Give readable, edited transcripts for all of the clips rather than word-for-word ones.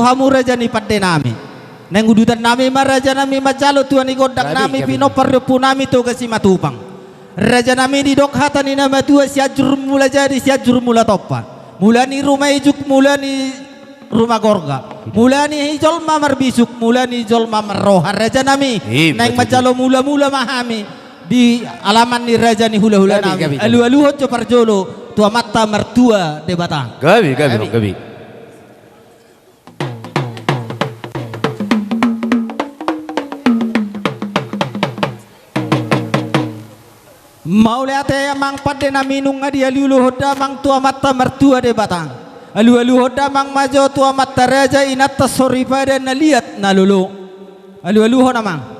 hamu raja ni padde nami nang udutan nami maraja nami macalo tuan igodak nami pino pardepu nami to kasi matupang raja nami di dok hata ni nama tua siajur mula jadi siajur mula topa mula ni rumah ijuk mula ni rumah gorga mula ni hijol mamar bisuk mula ni hijol mamar roha raja nami nang macalo mula mahami di alaman ni raja ni hula nami alu hoco parjolo tua mata mertua de Batang gabi mau lihat mang padde nami nung adi alu hoda mang tua mata mertua de Batang alu hoda mang majo tua mata raja inata sorry pada na lihat na lulu alu ho namang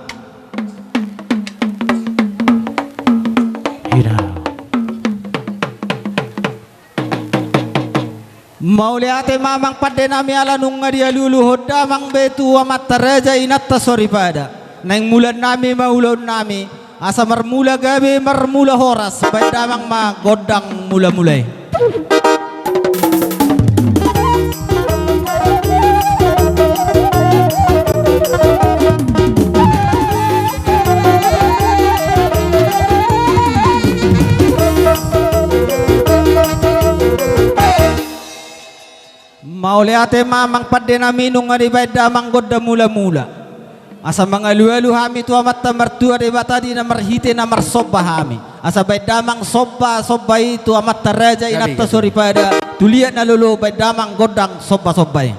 mau lihat mamang padde nami ala nung adi alu hoda mang betua mata raja inata sorry pada nang mulan nami maulon nami asa marmula gabe marmula horas baik damang ma godang mula-mulai mau lihat mamang padde nami nung adi baik damang godang mula-mula asa mangalu-alu hami tua mata mertua de batadi na marhite na marsobba hami asa baik damang sobba tua mata raja inata sori pada tuliat na lulu baik damang godang sobbai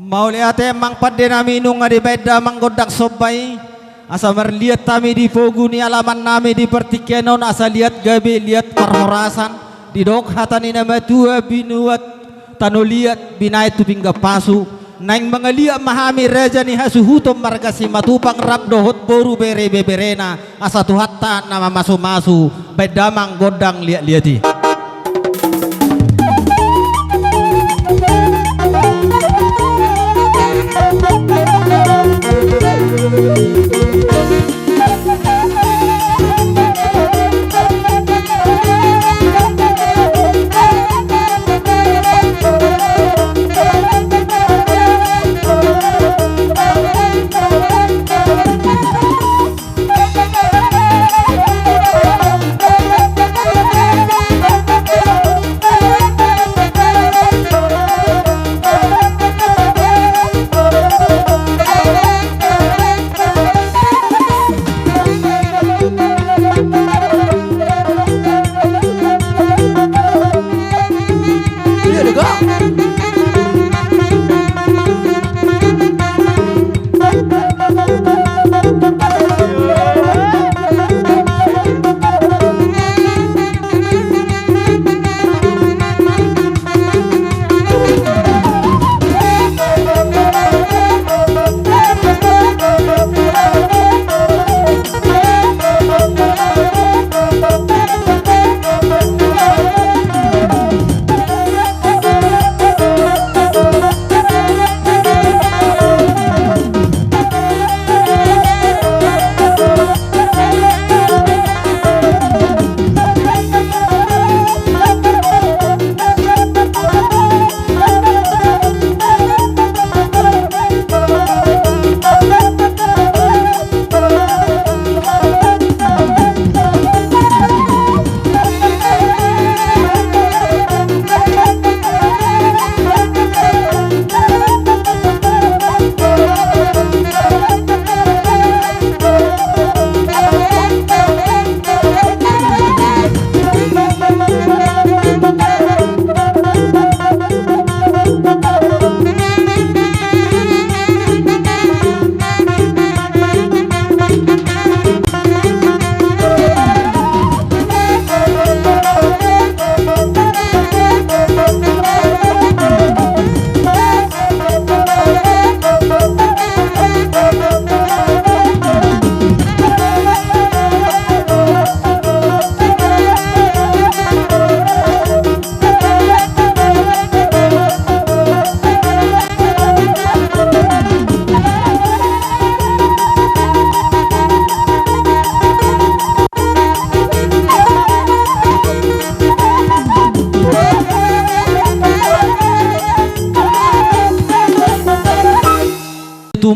mau lihat emang padde nami nung adi beda manggodak sobai asa marlihat tami di fogu ni alaman nami di pertikenon asa lihat gabe lihat parhorasan di dok hatani nama tua binuat tanu lihat binai tu pingga pasu naing mangalia mahami raja ni hasuhutom margasi matupang rap dohot boru bere beberena asa tu hatta nama masu beda manggodang lihat-lihati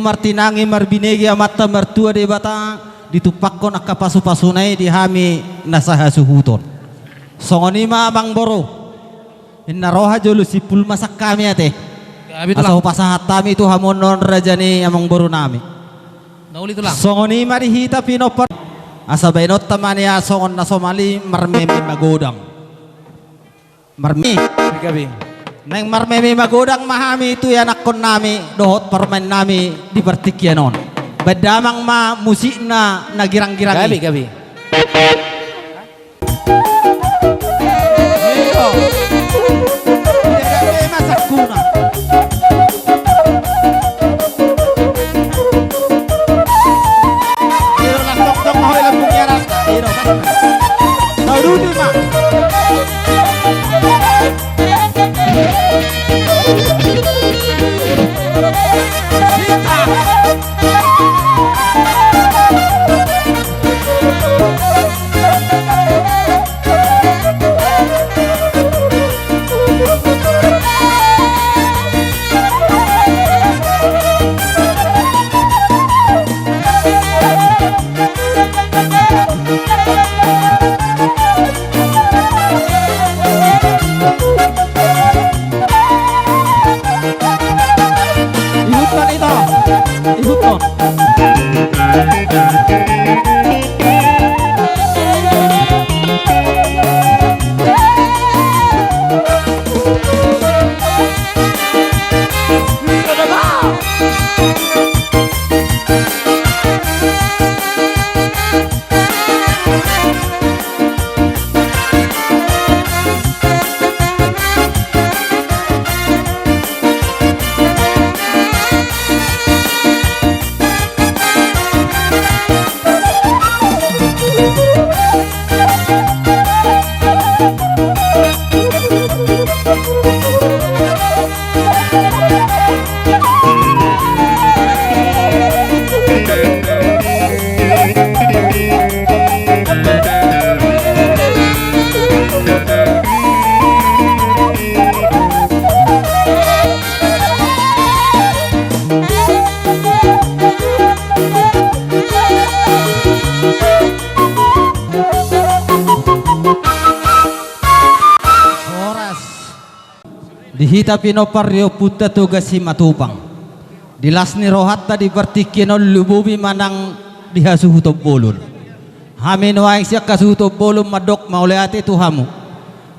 martinangi marbinegi amata mertua de bata ditupakkon akka pasu-pasunai dihami nasaha suhuton songonima abang boro inna roha jolu sipul masak kami ate asahu pasahat kami itu hamonon rajani amang boro nami nauli tulang songonima dihita pinopar asa bainot tamani songon na somali marmeme magodang marmi gabi neng marmeme magodang mahami itu ya nakon nami dohot permen nami di pertikyanon bedamang ma musikna nagirang-girang gabi masak kuna iro lang tong mahoy lang bungyaran iro Saududi ma dihita pinoparyo puta tugasi matupang dilasni rohatta di pertikino lububi manang dihasuhutob bolon hamin waing siya kasuhutob bolon madok mauleate tuhamu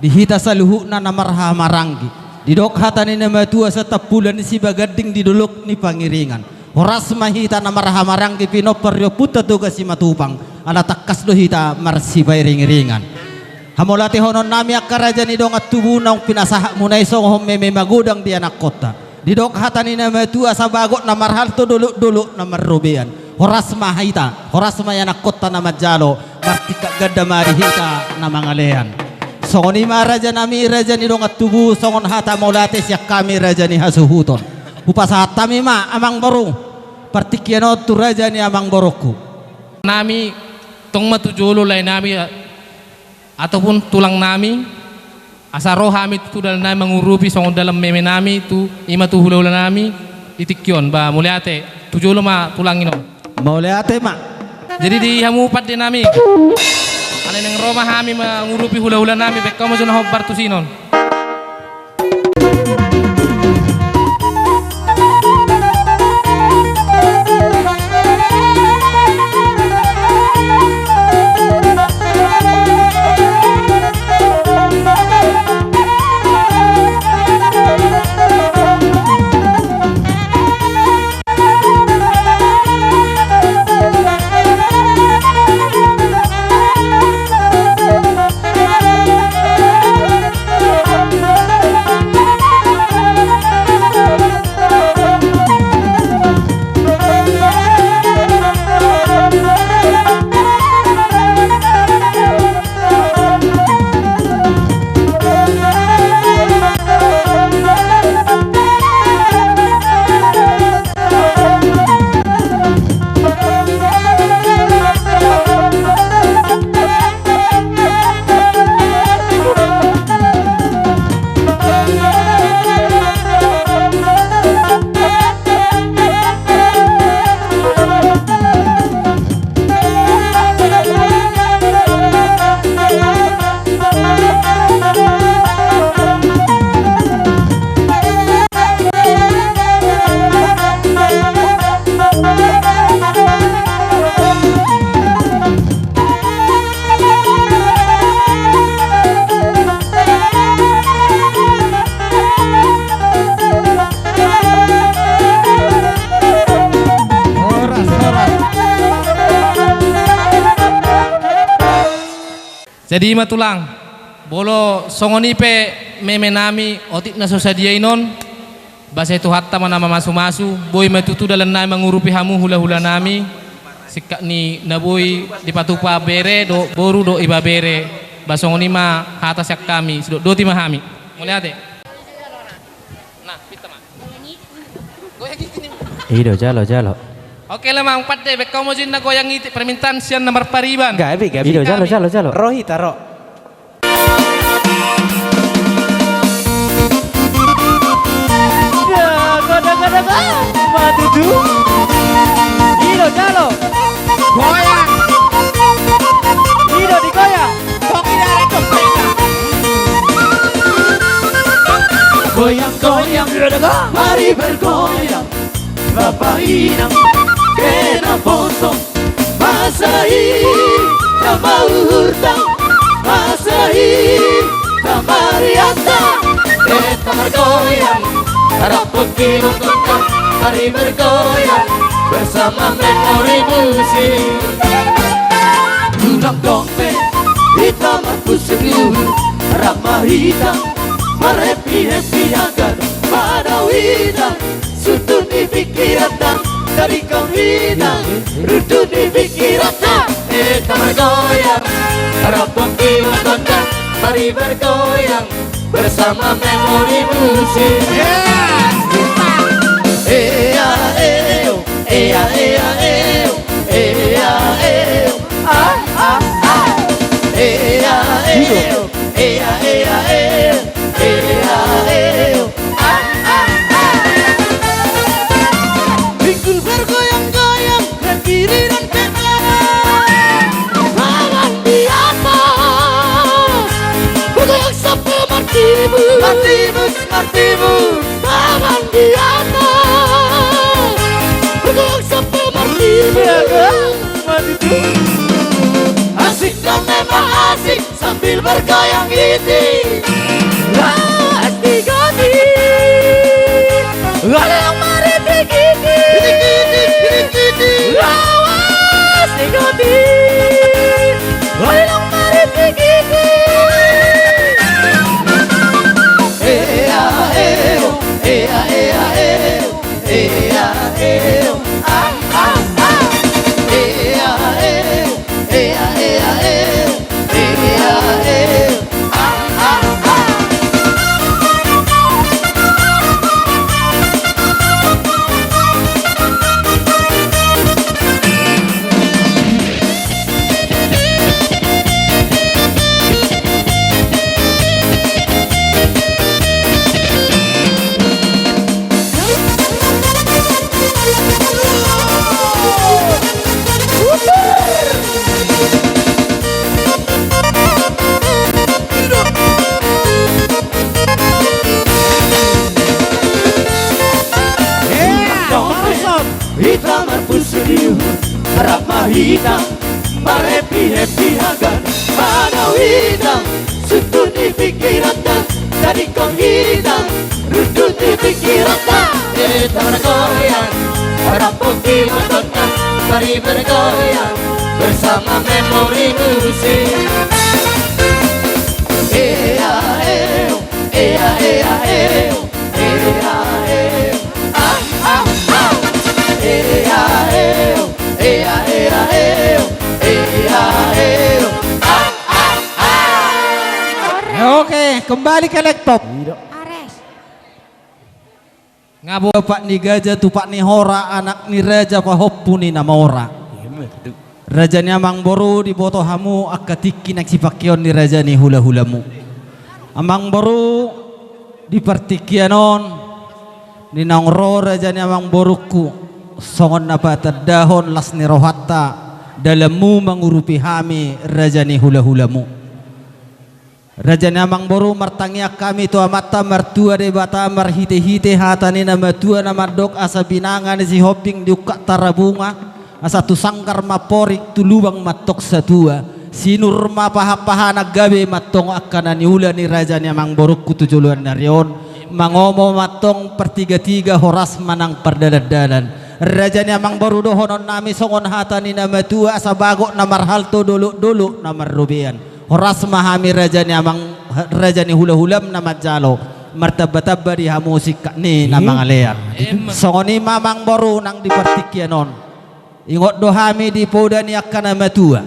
dihita sa luhu na namarha maranggi didok hatani na matua sa tapulan si bagading didulok ni pangiringan horas mahita namarha maranggi pinoparyo puta tugasi matupang alatakas dohita marsibay ringiringan hamolati honon nami akaraja ni dong at tubunang pinasahak mo na isong homeme magudang di anak kota didok hatani na matua sa bagot na marhal to duluk na marubian horas mahita horas mayanak kota na madjalo martika gada marihita na mangalehan songon ima raja nami raja ni dong at tubu songon hata molate siya kami raja ni hasuhuton upasahat tami ma amang baru partikyano tu raja ni amang baroku nami tong matujulo lay nami ataupun tulang nami asa roh kami itu dalam nami mengurupi song dalam meme nami itu ima tu hula nami itikyon ba muliate tujulo ma tulang ino muliate ma jadi di hamupat di nami ane neng roma kami mengurupi hula nami bekau mo sunah hobbar tu sinon Jadi ima tulang bolo songonipe meme nami otik na sosadia inon basa itu hatta mana masu-masu boy matutu dalam nai mengurupi hamu hula-hula nami sikak ni na boy di patupa bere do boru do iba bere basongoni ma hata sak kami do ti mahami mulai ate nah pita ma goyang gini Ido jalo. oke lah mang pat deh bekau mau jinna goyang itu permintaan sian nomor pariban Gabi. Ido jalo. Rohita ro. Daga. Matutu. Ido jalo. Goyang, Ido digoyang. kok tidak ada kepala. Goyang, mari bergoyang. Bapak Inang, kena potong. Masai, nama hurtang. Masai, nama riata. Kita bergoyang, harap putih untuk mari bergoyang bersama memori musik. Tulang dompet, hitam aku senyum. Ramah hitam, happy agar pada widang. Sutun di pikiran dari kau hilang, rudun di pikiran. Kita bergoyang, harap putih untuk mari bergoyang bersama memori musik. Pikul bergoyang-goyang ke kiri dan ke kanan, tangan di atas, bergoyang sampai martibus, tangan di atas, bergoyang sampai martibus. Asik dan memang asik sambil bergoyang gini. Asik-asik, ada yang mari begini. Asik-asik, ada yang mari begini. Hitam berpusriu, ramah hitam, happy agar pada widang. Sutun di pikiran dari kau hilang, rudun di pikiran. Kita bergoyang, harap putih matotnya, mari bergoyang bersama memori musik. Oke, kembali ke laptop. Ngabo Pak ni gajah tu Pak ni hora anak ni raja pahoppu ni nama ora. Raja ni amang boru di boto hamu akatiki nak sipakion ni raja ni hula-hulamu. Amang boru di partikianon ni nangro raja ni amang boruku songon napa terdahon las ni rohatta dalammu mengurupi hami raja ni hula-hulamu. Raja namang boru martangya kami tu amata mertua de bata marhite-hite hatani nama tua nama dok asa binangan si hoping diuka tarabunga asa tu sangkar maporik tu lubang matok satua sinur mapaha-paha nagabe matong akana ni ula ni raja namang boru kutujuluan narion mangomo matong pertiga-tiga horas manang perdadadan raja namang boru dohonon nami songon hatani nama tua asa bagok namar halto dulu-dulu namar rubian horas mahami rajani amang rajani hula-hulam na majalo martabba-tabba di hamusik ni na mga lear so ni mamang boru nang dipartikyanon ingot dohami di poda ni akana matua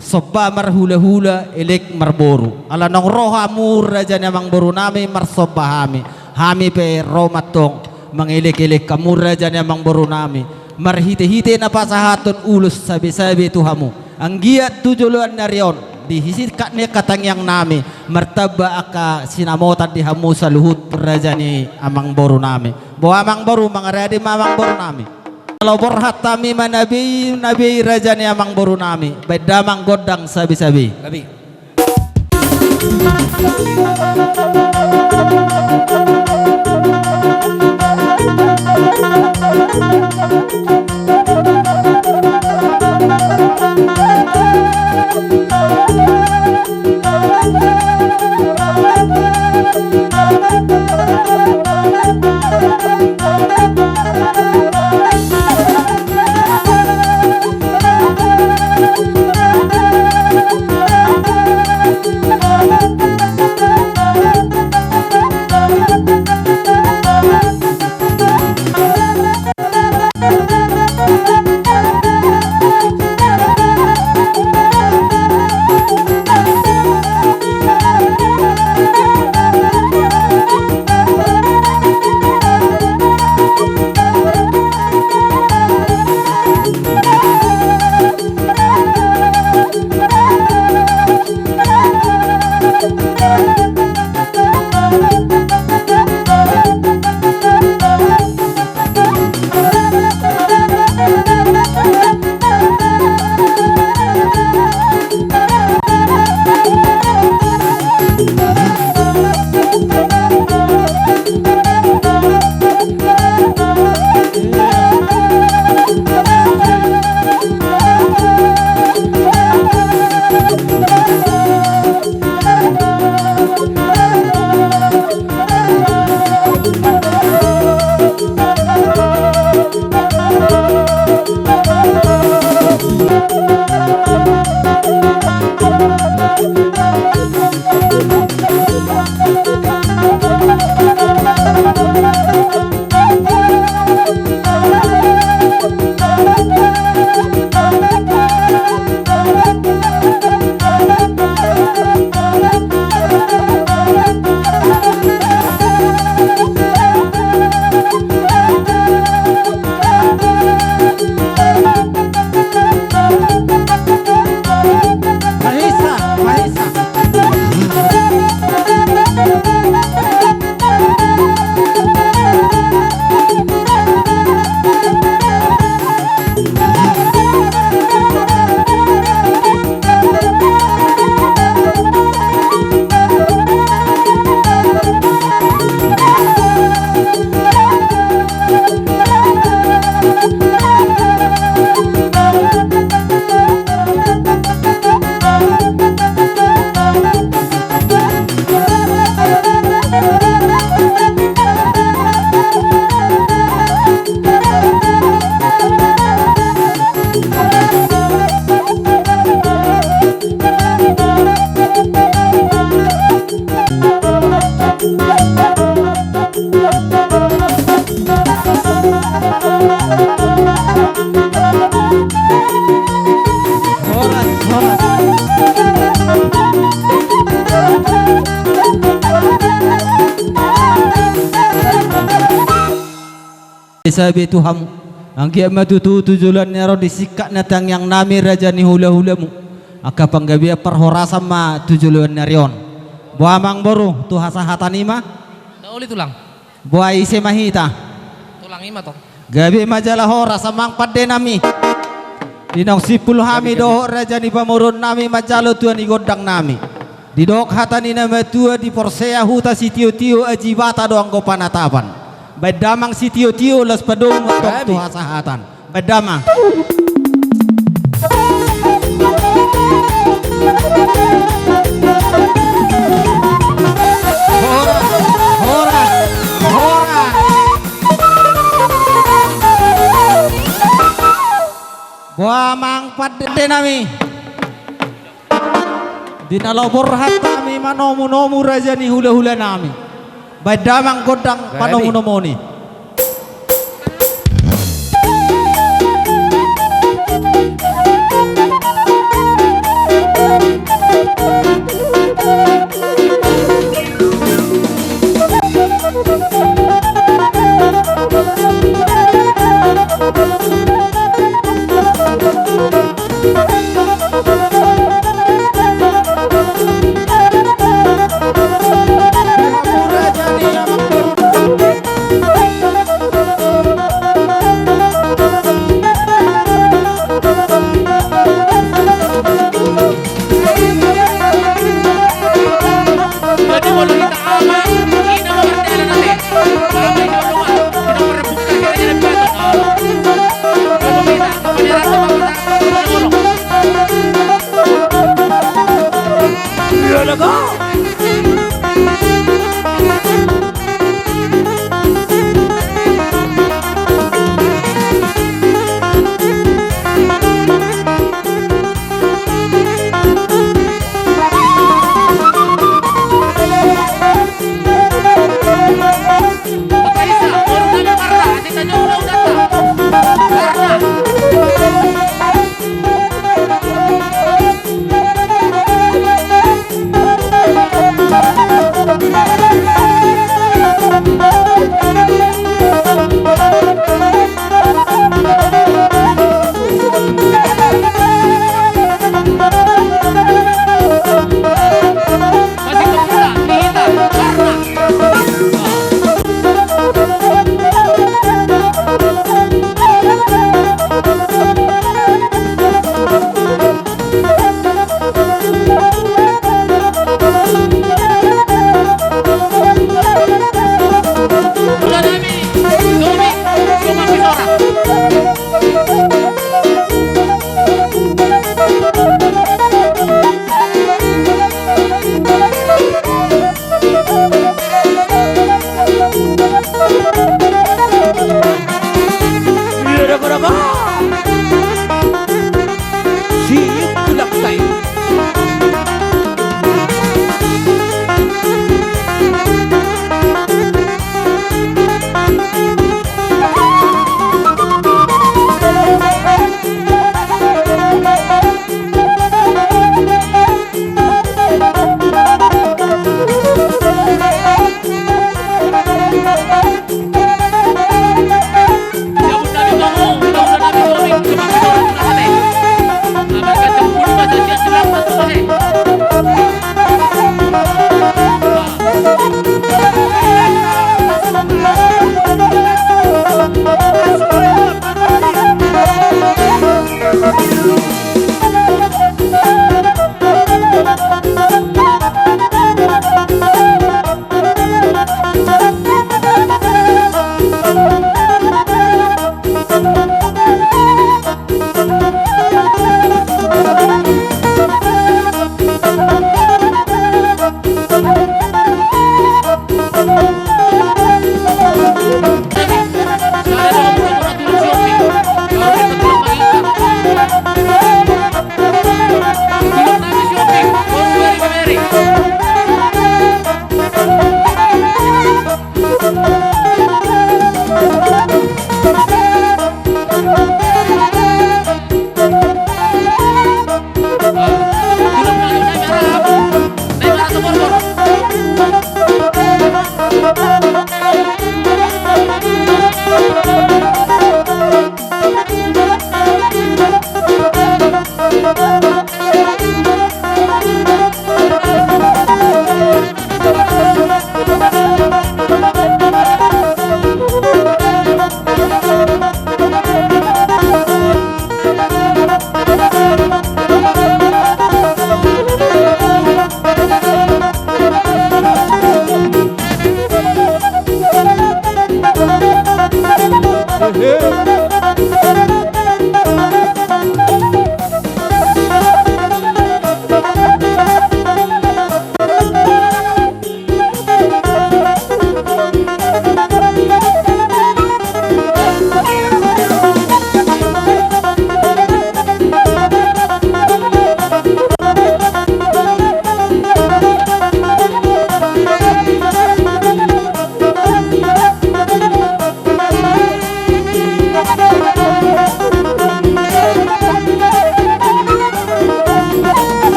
sobba marhula-hula elek marboru ala nong roha mur rajani amang boru nami marsobba hami pe romatong mangilik-ilik kamur rajani amang boru nami marhite-hite na pasahaton ulus sabi-sabi tuhamu ang giat tujuluan na riyon dihisit ni katang yang nami martaba aka sinamotan di hamu sa luhut rajani amang boru nami bo amang boru mga radi mamang boru nami kalau borhat tami manabi nabi rajani amang boru nami bedamang godang sabi-sabi Babi. sabi Tuhan ang kiamat tujulan nero disikat natang yang nami raja ni hula-hulamu aka panggabi perhorasa ma tujulan nerion buamang boru tuhasa hatanima Dauli tulang. buai ise mahita Tulang ima toh. gabi majalah hora samang padde nami dinong sipul hami doh raja ni pamurun nami majalo tuan igodang nami didok hatani nama tua di porsea huta si tio-tio ajibata doang ko panatapan badamang si tio-tio las padong tok tuha sahatan badamang hora buamang padde nami dinalobor hatta mi manomu-nomu raja ni hula-hula nami. Badamang godang panomu-nomu ni.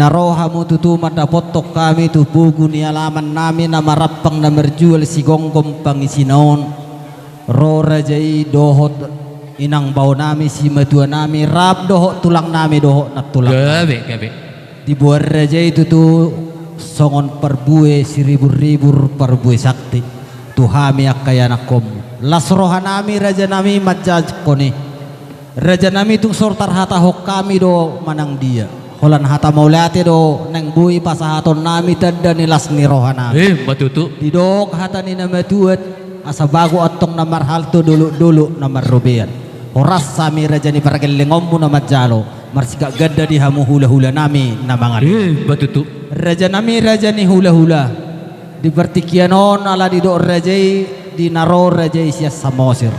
Dinarohamu tutumat na potok kami tupugo ni alaman namin na marapang na merjual si gonggom pangisinaon. Ro rajay dohot inang baw nami si matua nami rap dohot tulang nami dohot na tulang. Gabi. Dibuat rajay tutu songon perbuwe si ribur-ribur perbuwe sakti. Tuhami akayanakom. Lasroha nami raja nami majaj koni. Raja nami tung sortar hata hok kami do manang dia. Holan hata maulati do neng bui pasahaton nami tanda nilas ni roha nami. Matutu. Didok hata ni nama tuat asa bago atong namar halto dulu namar rubian. Horas sami raja ni paragelengommu nama jalo. Marsika gada di hamu hula-hula nami namangan. Matutu. Raja nami raja ni hula-hula. Di pertikianon ala di do rajai di naro rajai sia samosir.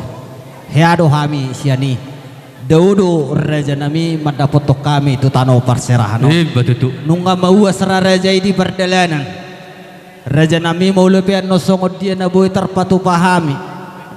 Heado hami sia ni. Daudo raja nami madapotok kami tutano parserahan. Matutu. Nunga mauas raja di perdalanan. Raja nami mau lepian nosongod dia na boy terpatu pahami.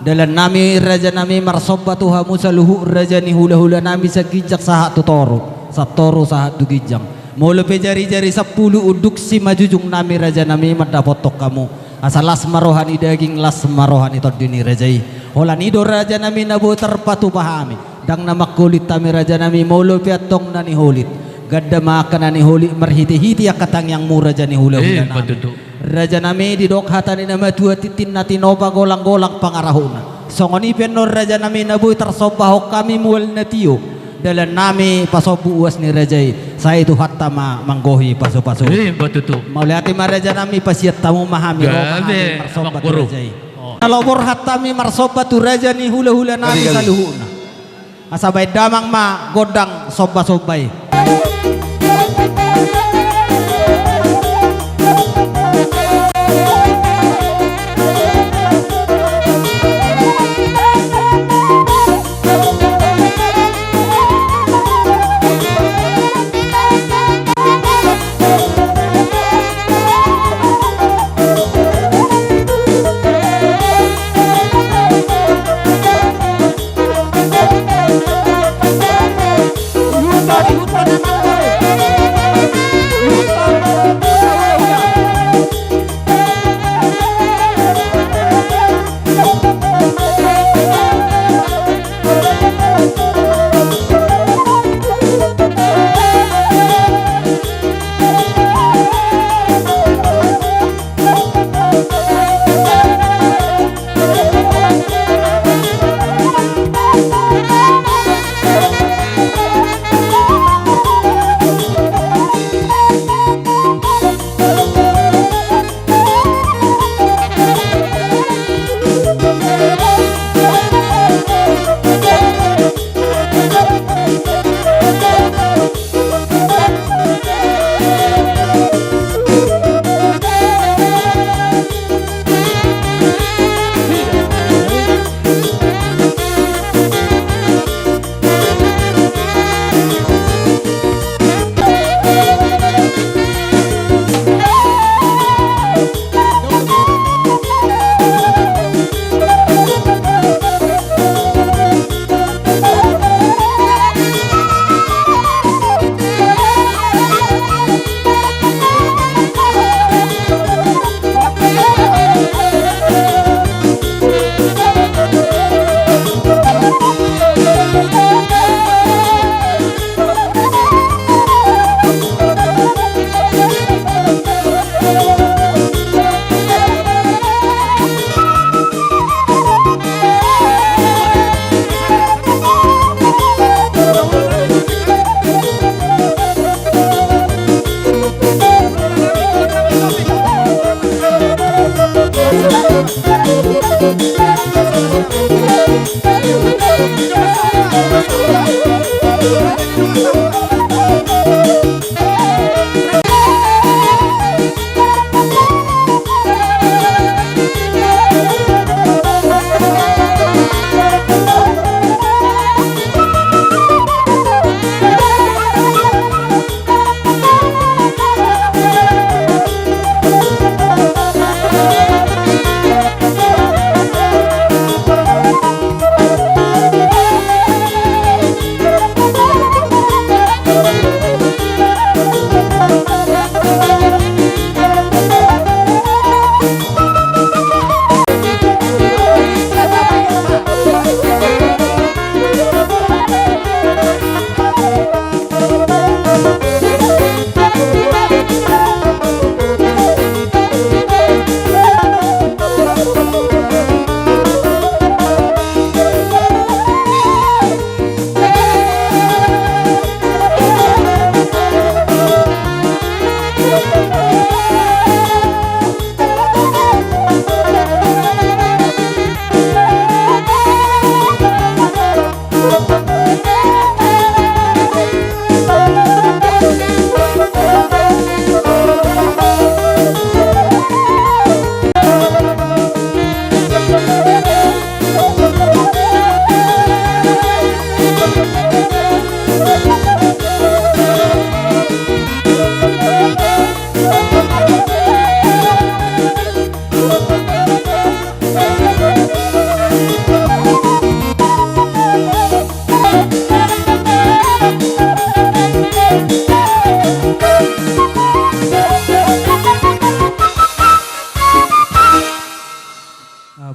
Dalam nami raja nami marsobatu hamu saluhu raja ni hula-hula nami sa gijak sahat tutoro. Satoro sahat tu gijang. Mau lepi jari-jari 10 uduk si majujung nami raja nami madapotok kamu. Asal las marohani daging las marohani todini rajai. Holan ido raja nami na boy terpatu pahami. Dang nama kulit tami raja nami maulo piatong nani holit gadda makan nani holit marhiti-hiti akatang yang mu raja ni hula-hula nami raja nami didok hatani nama tua titin nati noba golang-golang pangarahuna songoni penor raja nami nabuy tersobahok kami mual natio dalam nami pasobu uas ni rajai saya itu hatta manggohi paso-paso mauliati maraja nami pasiat tamu mahami rohani marsobat rajai kalau borhat tami marsobat raja ni hula-hula nami saluhuna asabay damang ma godang soba-sobay.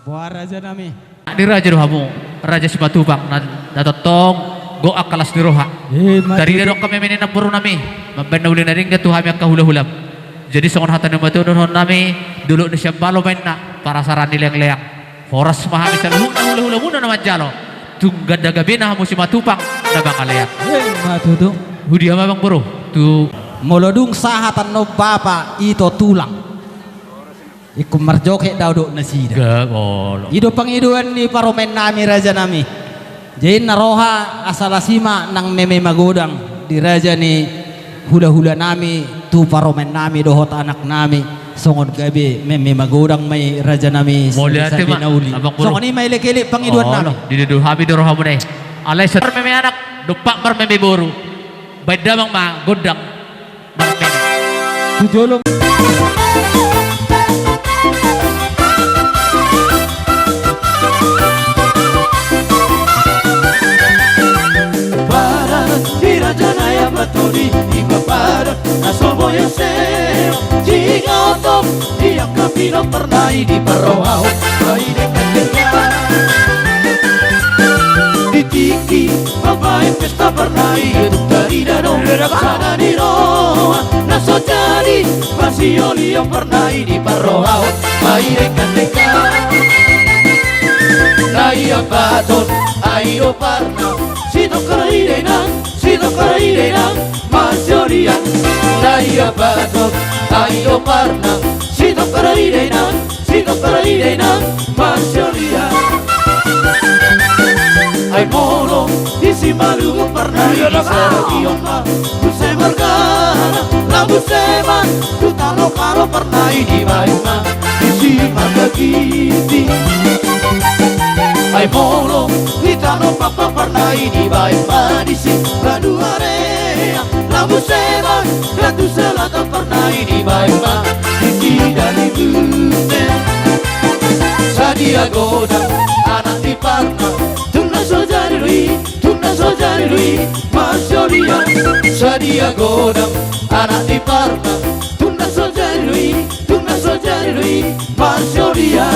Buah raja nami. Di raja rohamu, raja Simatubang, na totong go akalas di roha. Dari dia dok kami menin puru nami, membenda uli naring dia tuh kami kahula-hulam. Jadi songon hatan yang batu donon nami dulu di siap balo main na para saran leang-leang. Horas mahami hula-hula muna nama jalo. Tunggad daga bina hamu Simatubang na bangaleak. Matudung. Hudia mabang bro, tu Molodung sahatan no bapa ito tulang. Iku marjoke dauduk nasida. gagol. Hidup pengiduan ni paromen nami raja nami. Jadi naroha asalasima nang meme magodang di raja ni hula-hula nami tu paromen nami dohot anak nami songon gabi meme magodang may raja nami Moliate ma, nauli. abang puro. Songon ni may lekeli pengiduan nami. Di dedu habi do rohamu deh. Alay sa meme anak, dupak mar meme boru. Baik damang ma godang. Mar meme. Tujolong. Janaya batoni Iba para nasomo yoseo Jigotom Diak kapino pernai di paroao Baile kateka Ditiki Babae pesta pernai Duk dari dano Sana di roa Naso jadi Basioli yang pernai di paroao Baile kateka Naya baton Ayo parna Sino karai nang Sino karai nang Majoria Naya baton Ayo parna Sino karai nang Sino karai nang Majoria Ay molo Isi malugo parna Isi saragiyonga Buse margana La busema Tutalo karo parna Ini baima Isi margagiti Ay molo Litano papa parna Ini baima Isi baduarea La busema Gatu selatan parna Ini baima Isi dari bute Sadia godang Anak di parna Tuna sojari lui Majoria Sadia godang Anak di parna Tuna sojari lui Majoria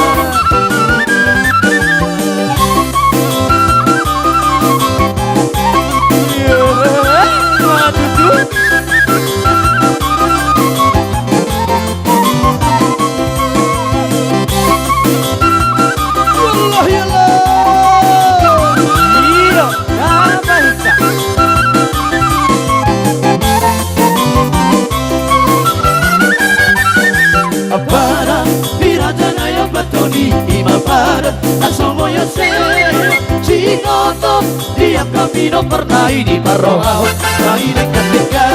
Ima para nasomo yoseo Cinoto Diak kapino pernai di paroao Baile kateka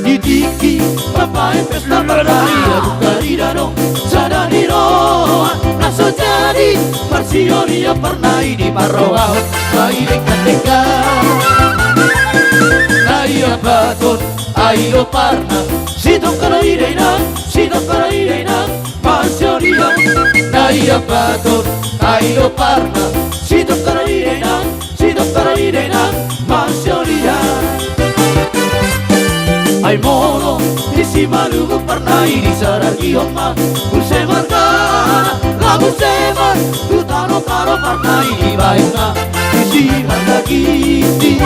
Didiki Babae pesta pernai Aduk dari dano Sada di roa Naso jadi Marsioli yang pernai di paroao Baile kateka Naya baton Ayo parna Sito karai nang Sito karai nang Majoria Naya baton Ayo parna Sito karai nang Majoria Ay molo Isi malugo pernai Di saragiyonga Buse margana La busema Tutano karo pernai Di baima Isi margagiti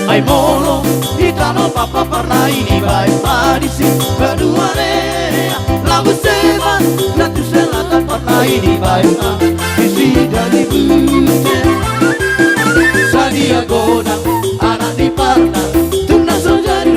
Ay molo Itano papa pernai Di baima Isi baduarea La busema Gatu selatan pernai Di baima Isi dari bute Sadia godang Anak di parna Tuna sojari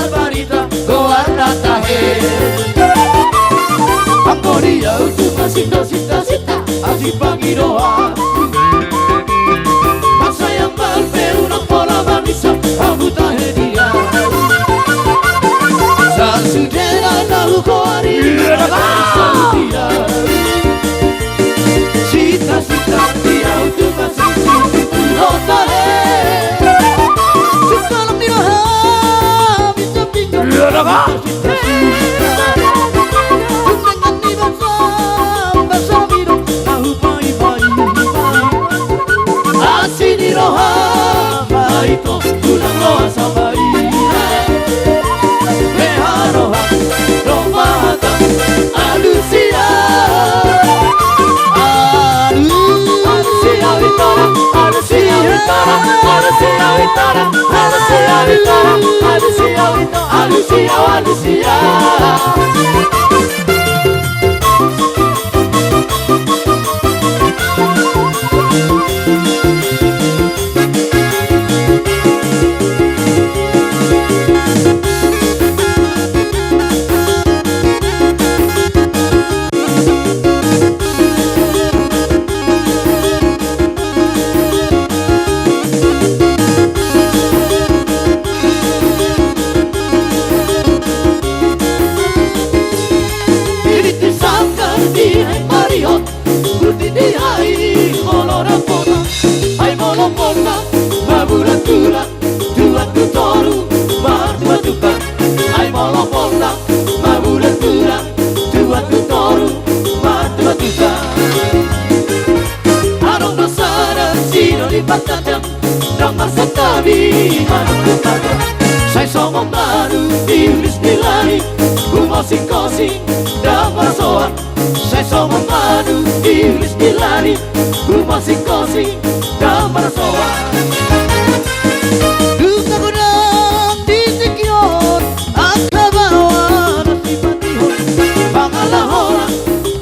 barbarita goarna tahe Angkoria utuma sita aji pangiroa Masa yang balpe una pola banisa abu tahe dia Sasudera nahu koari Salutia Sita dia utuma sita tahe Sukalam diroha bisa pinggir Ito tulang loa sampai Meharoha Romata Alusia Alusia Vitara Alusia Vitara Alusia Vitara Alusia Vitara Alusia Vitara Alusia Alusia Saya somong baru iblis nilai Umosing-kosing dan marasoan Saya somong baru iblis nilai Umosing-kosing dan marasoan Duka gudang di sikion Akabawan si patihon Pangalahoran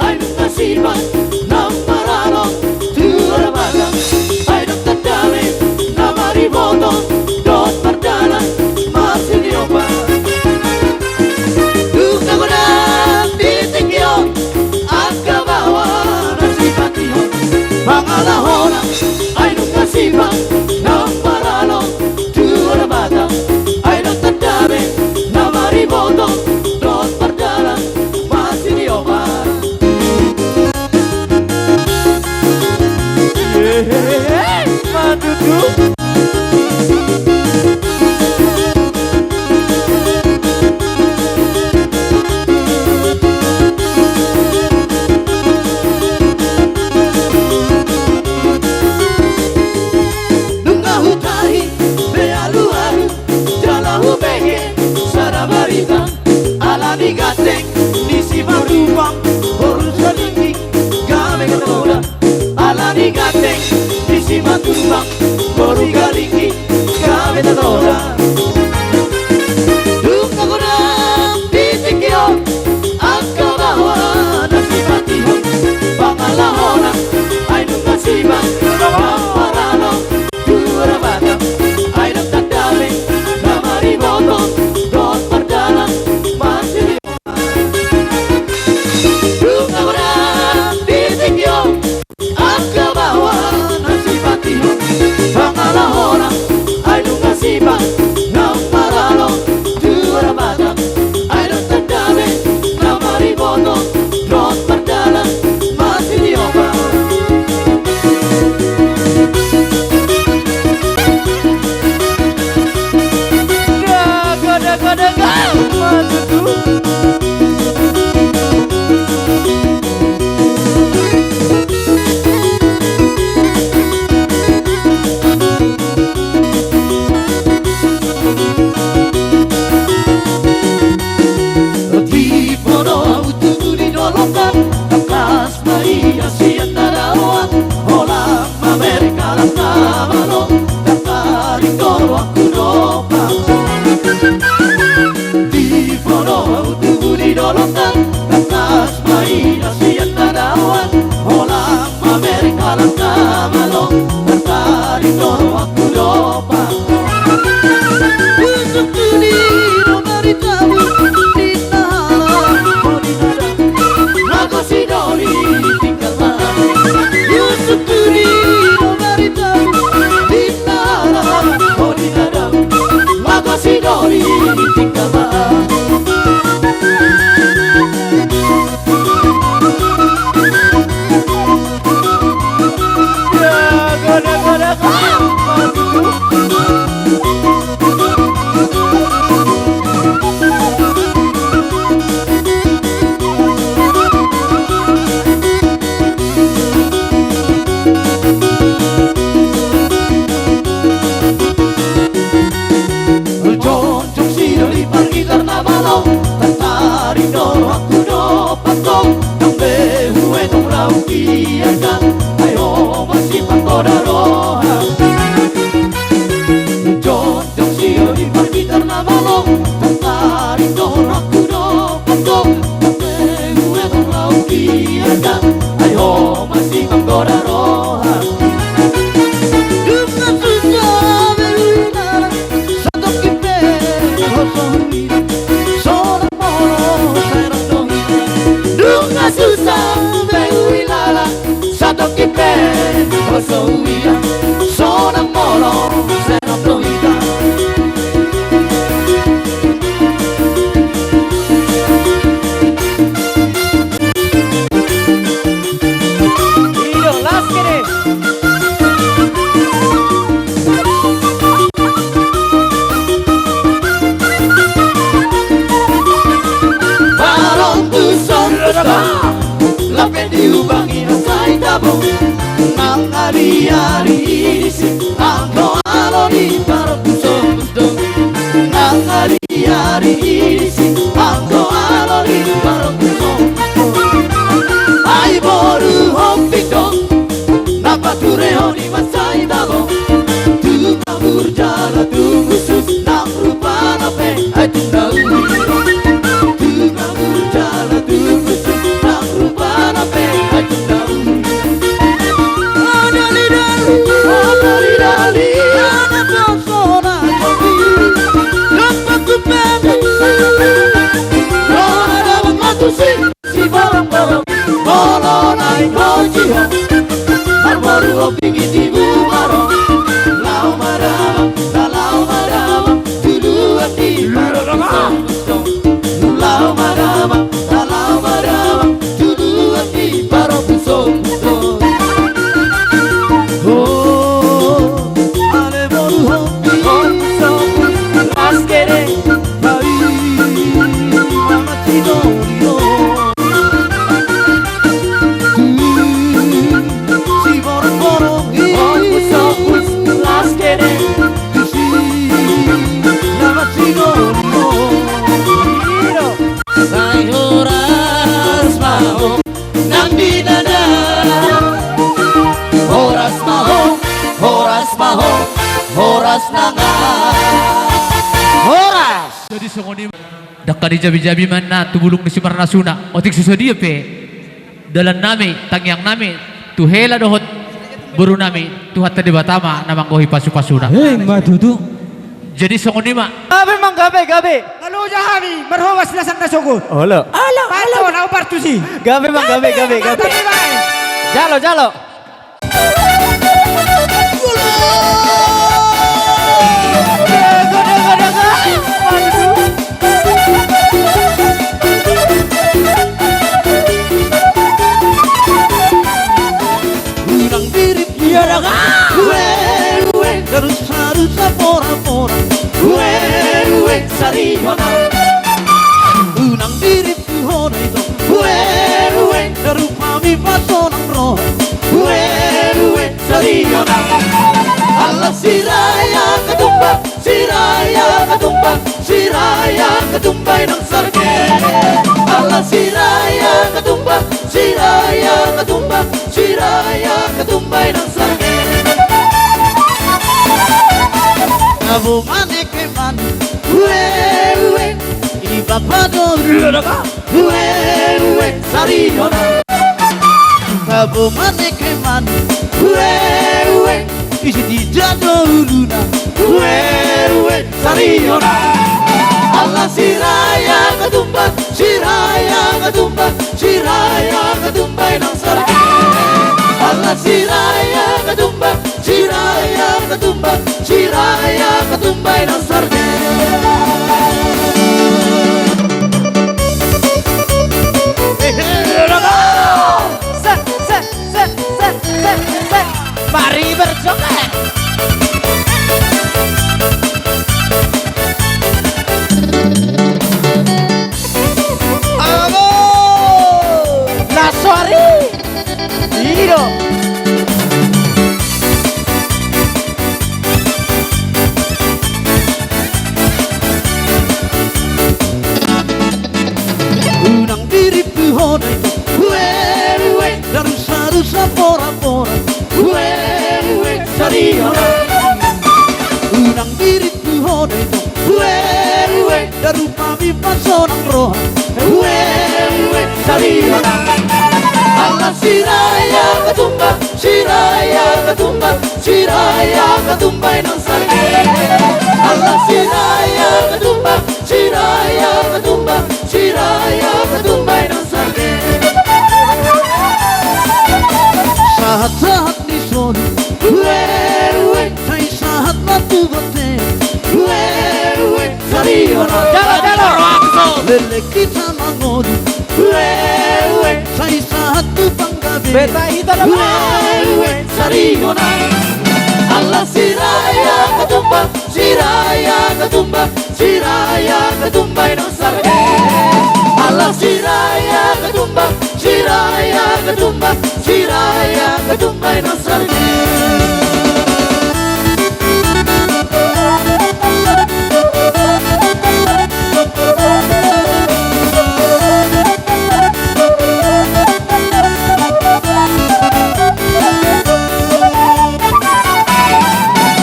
ay nukasiban Nang maralong tuara magang Ay nagtadami na maribotong Dot mardalan masih dioba Duka gudang di sikion Akabawan si patihon Pangalahoran ay nukasiban Nang maralong tuara magang Ay nagtadami na maribotong Dot mardalan masih dioba Madudu Nunga hutahi bealu-alu Jalahu behe sarabarita Alani gateng nisi marupang Horus kalingki kame katoda Alani gateng nisi matupang Horus kalingki kame katoda Duka gudang disikio Akabawa nasi patihon Pangalahona ay nungasibang Namparano Tuara batang ay nagtandali Na maribotong Dot mardalang masih Duka gudang disikio Akabawa nasi patihon Pangalahona malo Tantari no aku no pato Kambe hue no rau kiana Ayo masih pangkoda roha John Jong siyo di parkitar na malo Tantari no aku no pato Kambe hue no rau kiana Ayo masih pangkoda roha Sono molo, seno prohibita Iyo, last kene. Barong busong Lape diubangi asai tabung Nang hari-hari isi Angko aloni barong busong Nang hari-hari isi Angko aloni barong busong Ai boru hopi dong Napa tureo di masai tabung Tu kabur jala tu khusus Nang rupa nape ai tundau Si barang-barang Bolo naik lojiho Marmoru opingi tibu barang Lau marama, salau marama Duluan di barang busong Lau marama, salau marama Duluan di barang busong Oh, ale boru hopi busong Maskere, bari Mama tidori Horas nanga Horas Jadi songoni Dakka di jabi-jabi mana tubulung di Sumarna Suna otik susadia pe dalan nami tangyang nami tuhela dohot buru nami tuhat tadi batama namang gohi pasu-pasuna matutu. jadi songoni ma Gabe mang gabe. Lalu jahani merhawas lasan na sokot. Halo. Pato na upartusi. Gabe mang gabe. Jalo. Unang dirip iya daga Ue Harus pora-pora Ue sarihona Unang dirip hona ito Ue Darupami pasonang roh Ue sarihona Allah siraya ketumbay ng sarge Allah siraya ketumbay ng sarge Nabumane ke man Ue Ibabado Ue sariyona Nabumane ke man Ue Isi di jado uluna Ue sariyona Allah siraya ketumbay ng sarge Allah siraya ketumbay ng sarge Mari berjoget. hodai Uwe darusa pora-pora Uwe sariona Unang diriku hodai Uwe daru pami pasonang roha Uwe sariona Allah siraya ketumba Siraya ketumba Siraya ketumba inang sarge Allah siraya ketumba Siraya ketumba Siraya ketumba inang sarge Sahat-sahat di sore Uwe Say sahat batu bate Uwe Sariona Lele kita mangodu Uwe Say sahat tu panggabe Beta hita na Uwe Sariona Allah siraya ketumba Siraya ketumba Siraya ketumba inang sarge Allah siraya ketumba Siraya ketumba Siraya ketumba inang sarge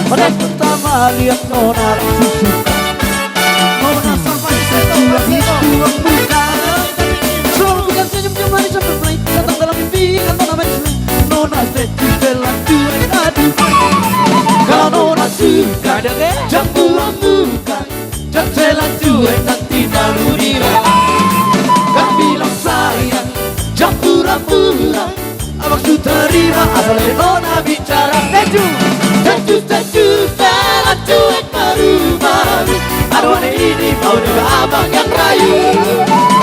Pada pertama lihat nona susuka Nona sampai setua hidup buka Selalu bukan senyum-senyum manis sampai mulai datang dalam mimpi kan nona manis Nona setelah tuai aduh Kalau nona suka jambuan bukan Setelah tuai nanti malu dira Kan bilang sayang jamburan bulan Abang su terima asal nona bicara Tentu salah cuek baru-baru Aduh aneh ini mau juga abang yang rayu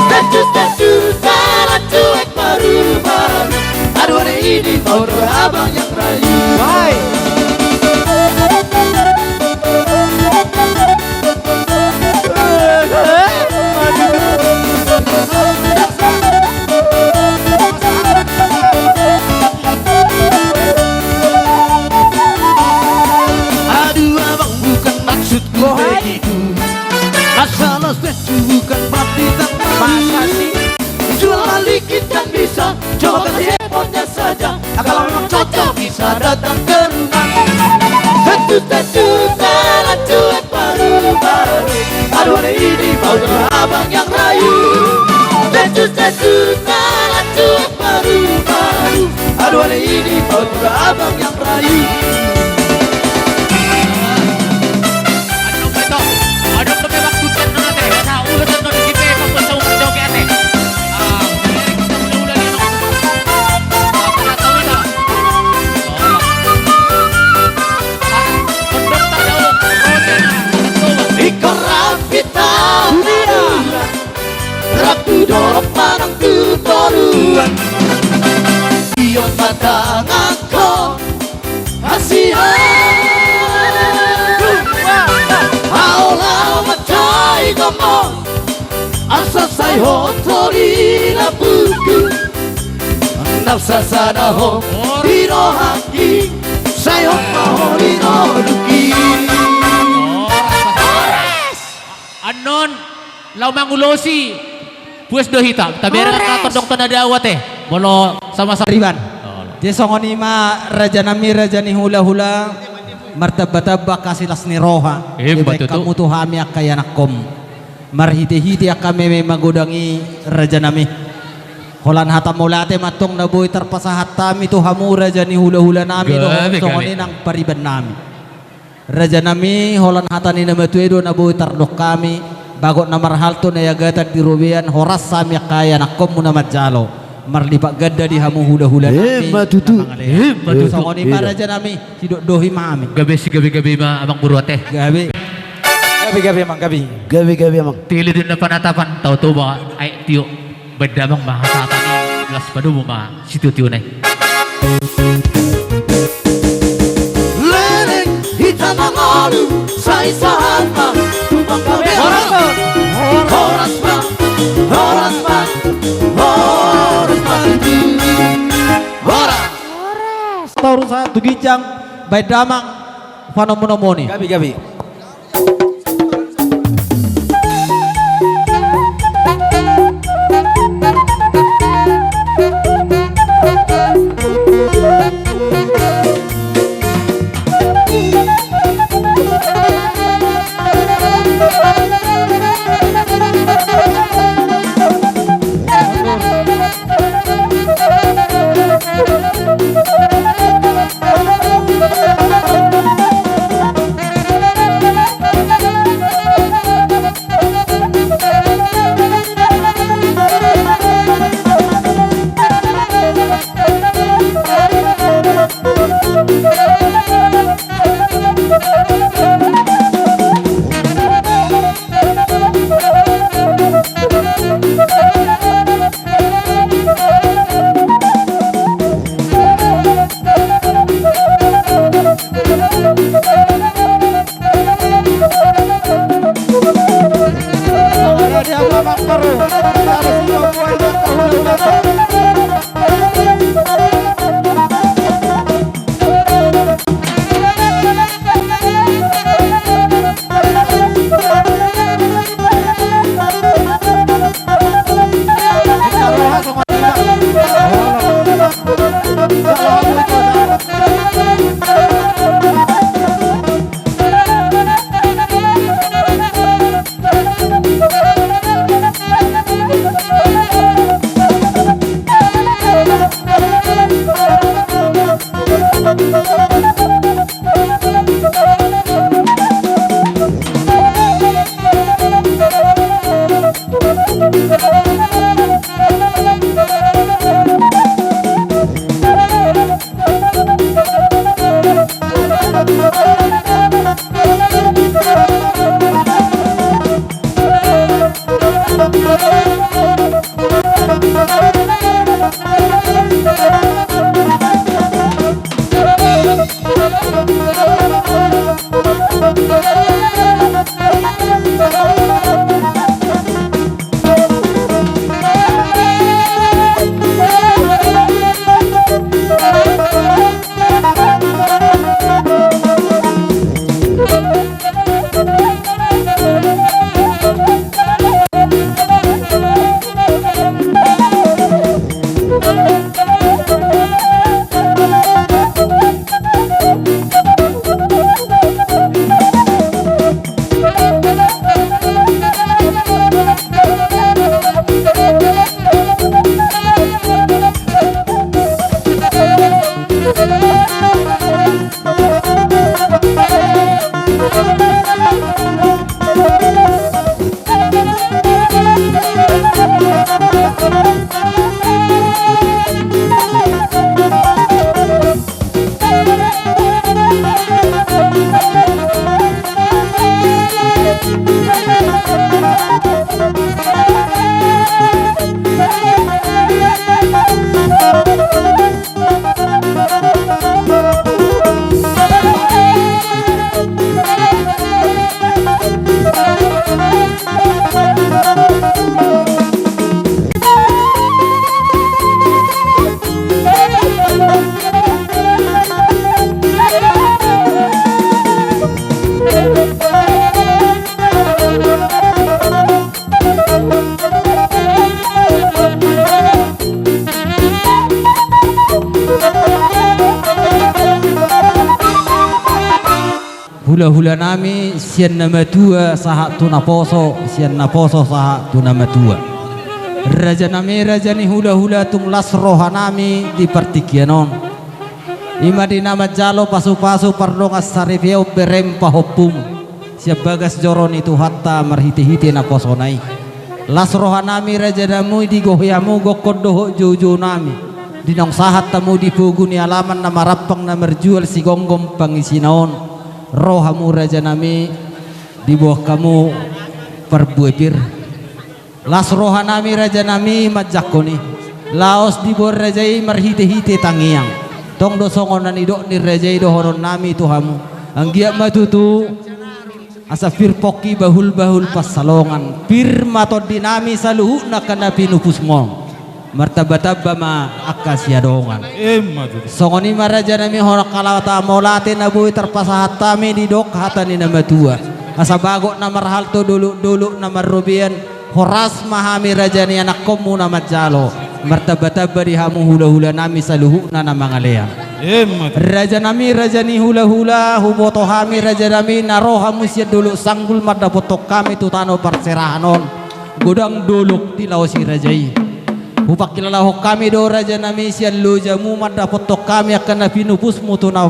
Tentu salah cuek baru-baru Aduh aneh ini mau juga abang yang rayu Aduh abang bukan maksudku begitu Masalah setu bukan bab ditangani Jual balik kita bisa Coba kasih handphonenya saja Kalau memang cocok bisa datang ke rumah Tentu salah cuek baru-baru Aduh aneh ini mau juga abang yang rayu Tentu salah cuek baru-baru Aduh aneh ini mau juga abang yang rayu Ikor rapita Rapu dorong panang tutoruan Iyon matang ako Hasihan Aula macay gomong Asa say hotori na buku Nafsa sana ho Hino haki Say ho mahori no duki Anon, lau mangulosi. Pues do hitam. Tabera na todong tanadawat Molo sama-sama. Riban. Di songoni ma raja nami raja ni hula-hula martabata kasilas ni roha. Betul Kamu tuh hami akaya nakom. Marhiti-hiti akame magodangi raja nami. Holan hata mulate matong naboy terpasahat tami tuh hamu raja ni hula-hula nami no songoni nang pariban nami. Raja nami holan hata ni namatuedo naboy tardok kami bagot na marhalto na yagatan di rubian horas sami akaya nakom muna majalo. Marlipak gada di hamu hula-hula nami. Matutu. Songoni ma raja nami sidok dohi mami. Gabi si gabi ma abang buruate. Gabi. Gabi emang gabi. Gabi emang Tili din na panatapan tau to ba ay tiyo bedamang bahasa tani jelas padu mo ma situ tiyo na. Leleng hitam mangalu say sahama tumbang kami horas ma Taurus satu gijang baik damang fanomonomoni. Gabi. Hula-hula nami sian nama tua saha tuna poso, sian na poso saha tuna matua. Raja nami raja ni hula-hula tung las roha nami di partikianon. Ima di nama jalo pasu-pasu pardong asarifeo berempa hopum. Siap bagas joron itu hatta marhiti-hiti na poso nai. Las roha nami raja namu di gohyamu gokodoho jojo nami. Dinong sahat tamu di puguni alaman na marapang na merjual si gonggom pangisinaon. Rohamu raja nami di bawah kamu perbuepir. Las roha nami raja nami majakoni. Laos di bawah rajai marhite-hite tangiang. Tong dosongon nani dok ni rajai dohonon nami tuhamu. Anggiak matutu asa fir poki bahul-bahul pasalongan. Fir matod dinami saluhu nakana pinupusmong. Martabatabba ma akasya dongan. Songoni maraja nami horak kalawata maulate nabui terpasahat tami di dok hatani nama tua. Asa bagok nama halto dulu nama rubian horas mahami raja ni anak komu nama jalo. Martabatabba di hamu hula-hula nami saluhu na nama ngalean. Raja nami raja ni hula-hula huboto hami raja nami naroha musya dulu sanggul madapotok kami tutano parserahanon. Godang duluk di lausi rajai. Hupak kilalaho kami do raja nami sian lujamu madapotok kami akan napinupus mutuna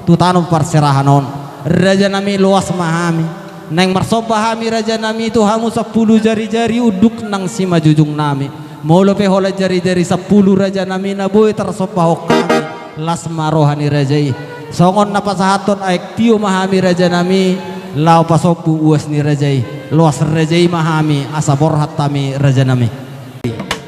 tutanong parserahanon. Raja nami luas mahami. Neng marsoba hami raja nami itu hamu 10 jari-jari uduk nang si majujung nami. Molo pe hola jari-jari 10 raja nami naboy tersoba kami. Las marohani rajai. Songon napasahaton aek tio mahami raja nami. Lau pasopu uas ni rajai. Luas rajai mahami asa borhat tami raja nami.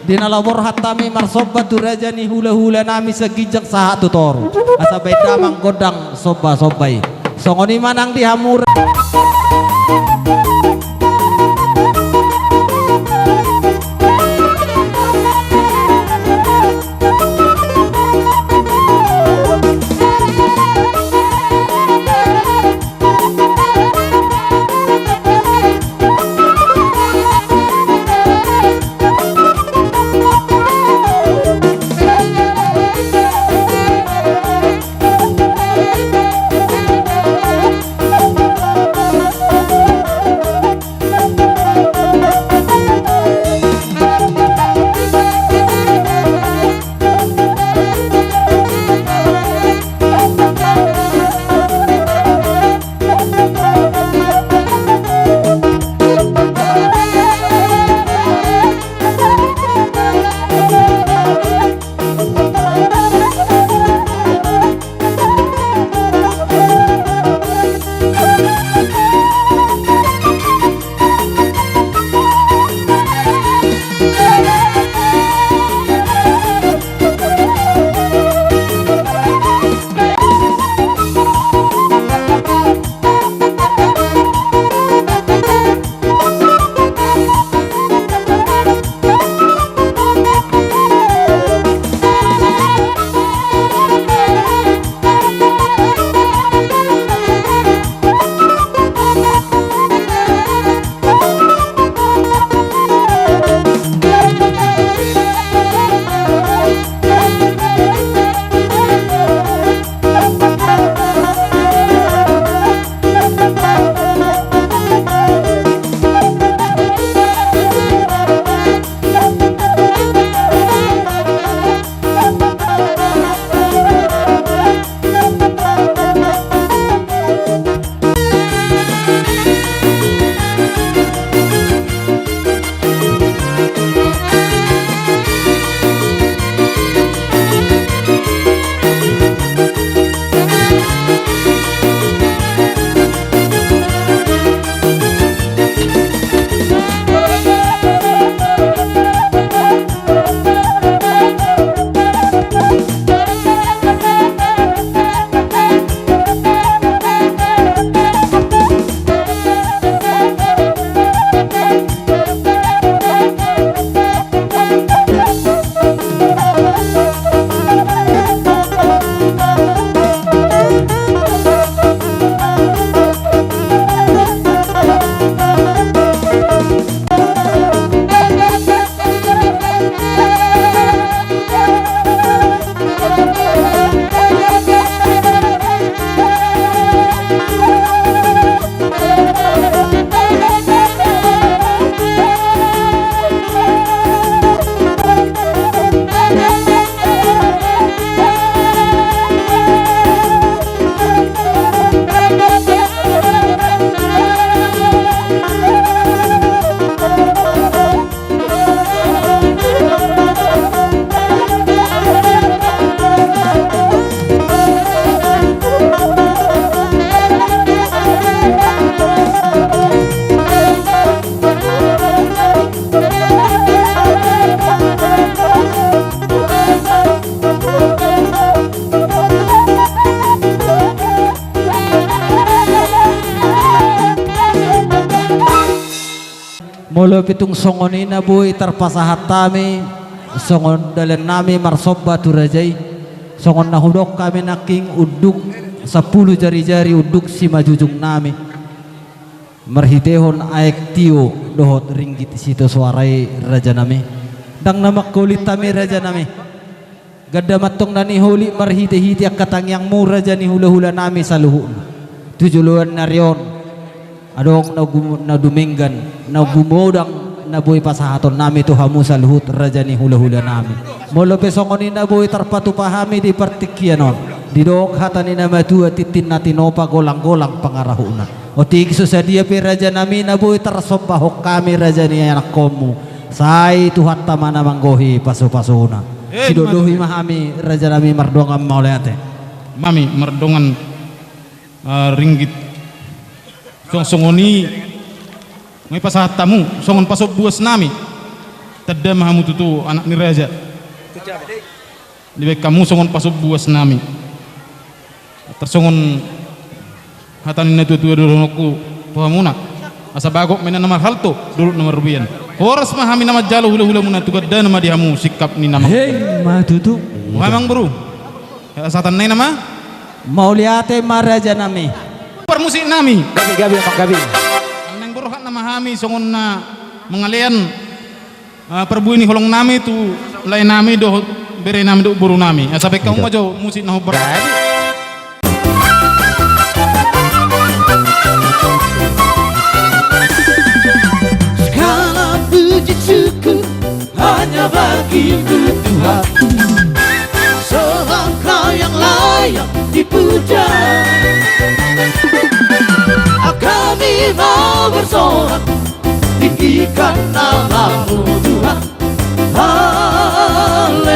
Dina labor hatami marsoba tu raja ni hula-hula nami segijak saha tu toru asa beda manggodang soba-sobai songoni manang di hamur. Molo pitung songoni na boy terpasahat tami songon dalan nami marsobba turajai songon nahudok kami naking uduk 10 jari-jari uduk si majujung nami marhitehon aek tio dohot ringgit situ suarai raja nami dang nama kulit tami raja nami gada matong nani huli marhite-hite akatang yang mu raja ni hula-hula nami saluhun tujuluan narion adong na duminggan na gumodang na boy pasahaton nami tu hamu sa luhut raja ni hula-hula nami molo pesongon na boy tarpatupahami di partikyanon di dok hata ni na matua titin na tinopa golang-golang pangarahuna o tigso sa dia pe raja nami na boy tarsompahok kami raja ni anak komu say tuhat tama na manggohi paso-pasona sidodohi mahami raja nami mardongan maulete mami mardongan ringgit songoni may pasahat tamu songon pasok buas nami tadda mahamu tutu anak ni raja libek kamu songon pasok buas nami tersongon hatanin na tutu dulunokku pahamuna asa bagok mena nama halto dulu nama rubian horas mahami nama jalo hula-hula muna tugadda nama dihamu sikap ni nama hey matutu muhamang bro asatan nay nama mauliate maraja nami permusik nami Gabi mang gabi. neng borohat na mahami songon na mengalian perbu ini holong nami tu lain nami do bere nami do buru nami sampai kamu majo musik na hobar Segala puji syukur hanya bagimu Tuhan, sebab Kau yang layak dipuja. Kami mau bersorak tinggikan namamu Tuhan, haleluya.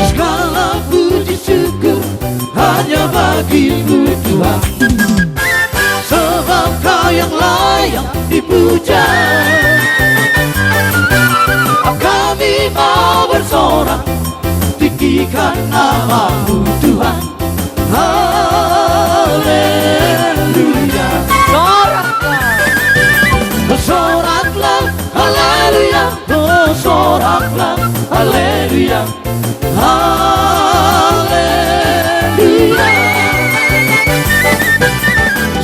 Segala puji syukur hanya bagimu Tuhan, sebab Kau yang layak dipuja. Kami mau bersorak tinggikan namamu Tuhan, haleluya. Soraklah, haleluya. Oh, soraklah, haleluya. Haleluya.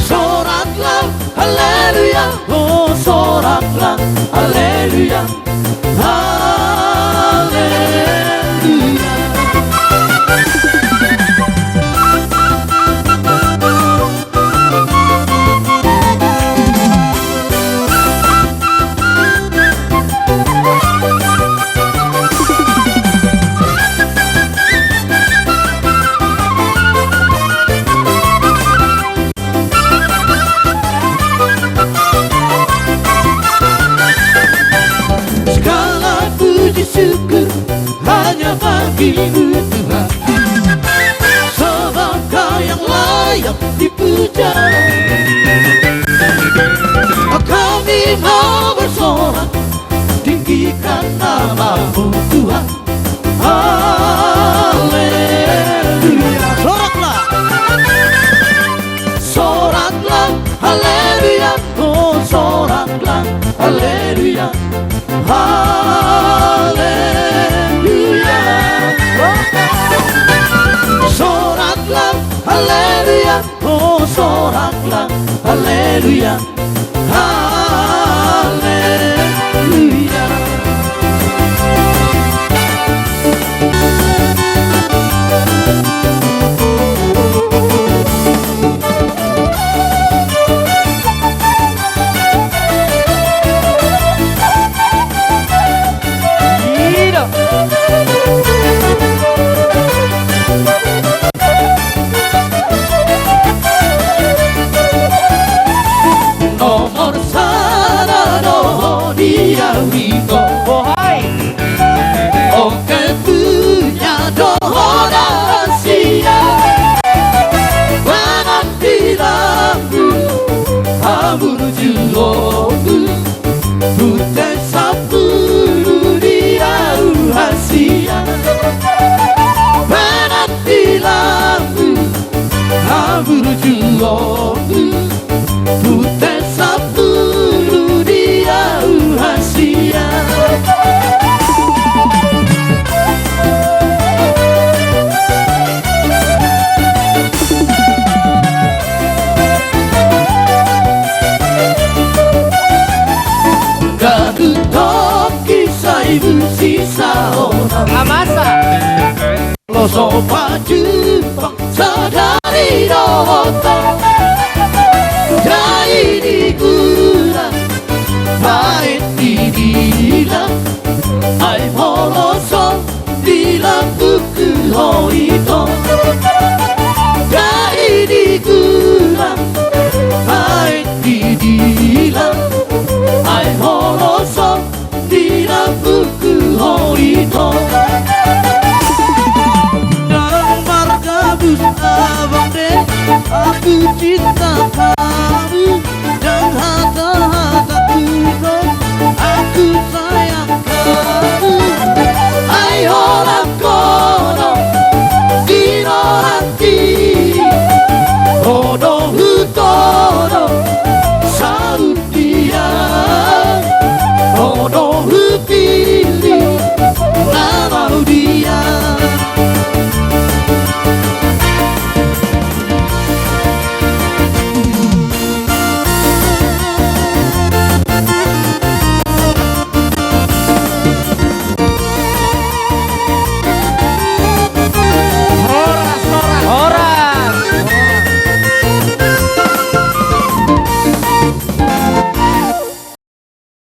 Soraklah, haleluya. Oh, soraklah, haleluya. Haleluya. Syukur hanya bagimu Tuhan, sebab Kau yang layak dipuja. Kami mau bersorak tinggikan namamu Tuhan, haleluya. Soraklah, soraklah, haleluya. Oh, soraklah, haleluya. Haleluya. Soraklah, haleluya. Oh, soraklah, haleluya. Haleluya. Nomor sana no dia wiko, oh hai, oke punya doa sia, penampilanmu, amur julomu, putih sapulu dia rahasia, penampilanmu, amur julomu. Ibusi saona Amasa. Loso pajupang sadari roto Jai di gula Pahit di dila Ay moloso Dila buku ho ito